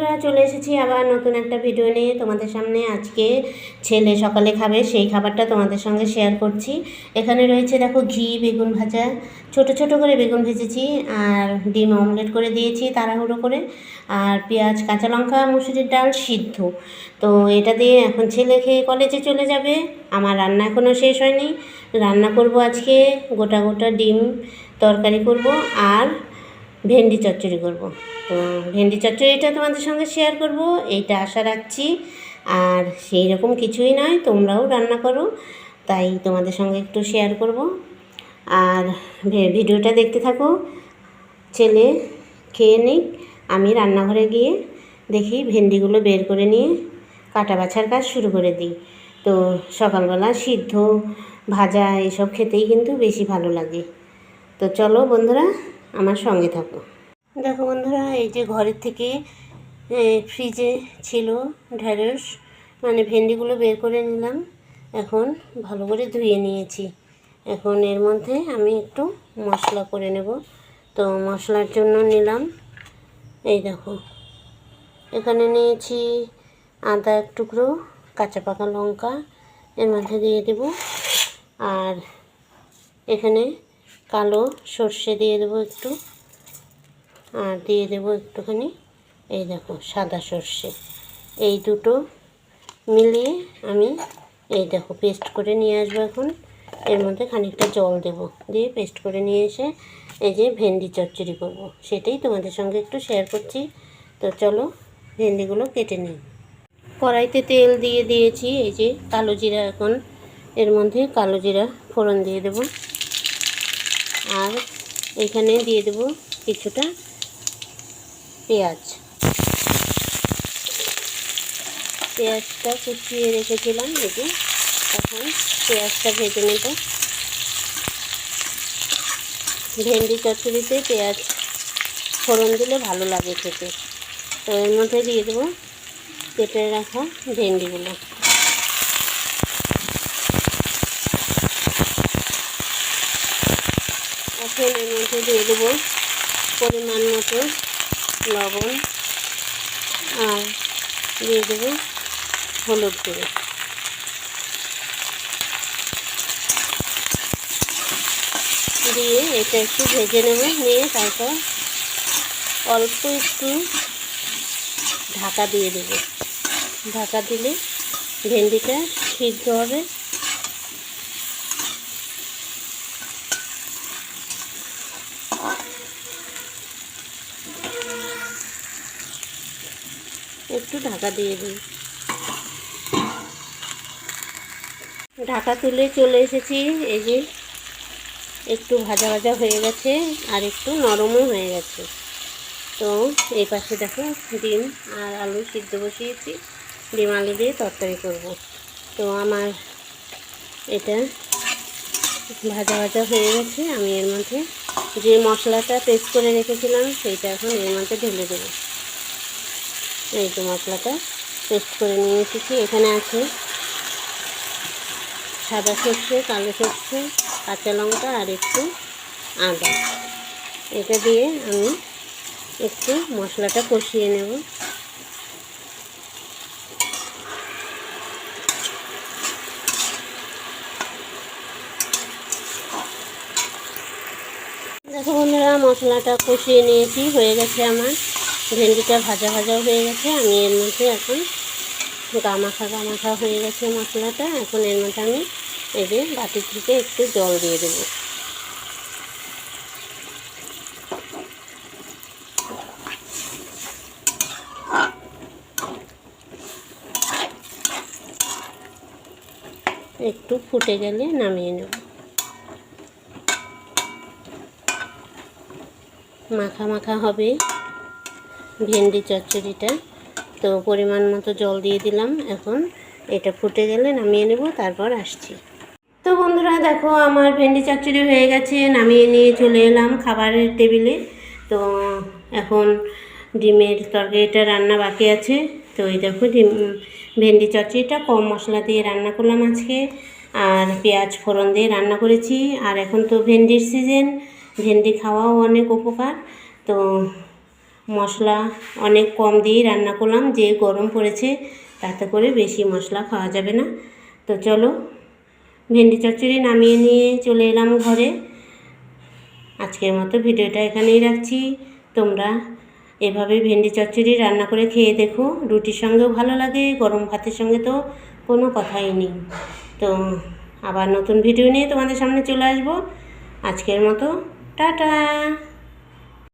বন্ধুরা, চলে এসেছি আবার নতুন একটা ভিডিও নিয়ে তোমাদের সামনে। আজকে ছেলে সকালে খাবে সেই খাবারটা তোমাদের সঙ্গে শেয়ার করছি। এখানে রয়েছে দেখো ঘি, বেগুন ভাজা, ছোট ছোট করে বেগুন ভেজেছি, আর ডিম অমলেট করে দিয়েছি তাড়াহুড়ো করে, আর পেঁয়াজ, কাঁচা লঙ্কা, মুসুরির ডাল সিদ্ধ। তো এটা দিয়ে এখন ছেলে খেয়ে কলেজে চলে যাবে। আমার রান্না এখনও শেষ হয়নি। রান্না করব আজকে গোটা গোটা ডিম তরকারি করব, আর ভেন্ডি চচ্চড়ি করব। তো ভেন্ডি চচ্চড়িটা তোমাদের সঙ্গে শেয়ার করব, এইটা আশা রাখছি। আর সেই রকম কিছুই নয়, তোমরাও রান্না করো, তাই তোমাদের সঙ্গে একটু শেয়ার করব। আর ভিডিওটা দেখতে থাকো। ছেলে খেয়ে নিক, আমি রান্নাঘরে গিয়ে দেখি ভেন্ডিগুলো বের করে নিয়ে কাটা বাছার কাজ শুরু করে দিই। তো সকালবেলা সিদ্ধ ভাজা এসব খেতেই কিন্তু বেশি ভালো লাগে। তো চলো বন্ধুরা, আমার সঙ্গে থাকো। দেখো বন্ধুরা, এই যে ঘরের থেকে ফ্রিজে ছিল ঢ্যাঁড়স, মানে ভেন্ডিগুলো বের করে নিলাম। এখন ভালো করে ধুয়ে নিয়েছি। এখন এর মধ্যে আমি একটু মশলা করে নেব। তো মশলার জন্য নিলাম, এই দেখো এখানে নিয়েছি আদা এক টুকরো, কাঁচা পাকা লঙ্কা এর মধ্যে দিয়ে দেব, আর এখানে কালো সর্ষে দিয়ে দেবো একটু, আর দিয়ে দেবো একটুখানি এই দেখো সাদা সর্ষে। এই দুটো মিলিয়ে আমি এই দেখো পেস্ট করে নিয়ে আসবো। এখন এর মধ্যে খানিকটা জল দেব, দিয়ে পেস্ট করে নিয়ে এসে এই যে ভেন্ডি চচ্চড়ি করব, সেটাই তোমাদের সঙ্গে একটু শেয়ার করছি। তো চলো ভেন্ডিগুলো কেটে নিই। কড়াইতে তেল দিয়ে দিয়েছি, এই যে কালো জিরা, এখন এর মধ্যে কালো জিরা ফোড়ন দিয়ে দেব, আর এখানে দিয়ে দেব কিছুটা পেঁয়াজটা কুচিয়ে রেখেছিলাম। এই যে এখন পেঁয়াজটা ভেজে নেব। ভেন্ডি চচ্চড়িতে পেঁয়াজ ফোড়ন দিলে ভালো লাগে খেতে। তো এর মধ্যে দিয়ে দেবো কেটে রাখা ভেন্ডিগুলো। এখন এর মধ্যে দিয়ে দেবো পরিমাণ মতো লবণ, আর দিয়ে দেবো হলুদ গুঁড়ো। দিয়ে এটা একটু ভেজে নেব, নিয়ে তারপর অল্প একটু ঢাকা দিয়ে দেবো। ঢাকা দিলে ভেন্ডিটা সিদ্ধ হবে। একটু ঢাকা দিয়ে দিই। ঢাকা তুলে চলে এসেছি, এই যে একটু ভাজা ভাজা হয়ে গেছে, আর একটু নরমও হয়ে গেছে। তো এই পাশে দেখো ডিম আর আলু সিদ্ধ বসিয়েছি, ডিম আলু দিয়ে তরকারি করব। তো আমার এটা ভাজা ভাজা হয়ে গেছে। আমি এর মধ্যে যে মশলাটা পেস্ট করে রেখেছিলাম সেইটা এখন এর মধ্যে ঢেলে দেবো। এই যে মশলাটা পেস্ট করে নিয়ে এসেছি, এখানে আছে সাদা সর্ষে, কালো সর্ষে, কাঁচা লঙ্কা আর একটু আদা। এটা দিয়ে আমি একটু মশলাটা কষিয়ে নেব। দেখো বন্ধুরা, মশলাটা কষিয়ে নিয়েছি, হয়ে গেছে আমার। ভেন্ডিটা ভাজা ভাজাও হয়ে গেছে। আমি এর মধ্যে এখন গামাখা হয়ে গেছে মশলাটা। এখন এর মধ্যে আমি এই যে বাটি থেকে একটু জল দিয়ে দেবো। একটু ফুটে গেলে নামিয়ে নেব। মাখা মাখা হবে ভেন্ডি চচ্চড়িটা। তো পরিমাণ মতো জল দিয়ে দিলাম। এখন এটা ফুটে গেলে নামিয়ে নেব, তারপর আসছি। তো বন্ধুরা দেখো, আমার ভেন্ডি চচ্চড়ি হয়ে গেছে, নামিয়ে নিয়ে চলে এলাম খাবারের টেবিলে। তো এখন ডিমের তরকারিটা রান্না বাকি আছে। তো এই দেখো ভেন্ডি চচ্চড়িটা কম মশলা দিয়ে রান্না করলাম আজকে, আর পেঁয়াজ ফোড়ন দিয়ে রান্না করেছি। আর এখন তো ভেন্ডির সিজন, ভেন্ডি খাওয়াও অনেক উপকার। তো মশলা অনেক কম দিয়েই রান্না করলাম, যে গরম পড়েছে তাতে করে বেশি মশলা খাওয়া যাবে না। তো চলো ভেন্ডি চচ্চড়ি নামিয়ে নিয়ে চলে এলাম ঘরে। আজকের মতো ভিডিওটা এখানেই রাখছি। তোমরা এভাবে ভেন্ডি চচ্চড়ি রান্না করে খেয়ে দেখো, রুটির সঙ্গেও ভালো লাগে, গরম ভাতের সঙ্গে তো কোনো কথাই নেই। তো আবার নতুন ভিডিও নিয়ে তোমাদের সামনে চলে আসবো। আজকের মতো টাটা।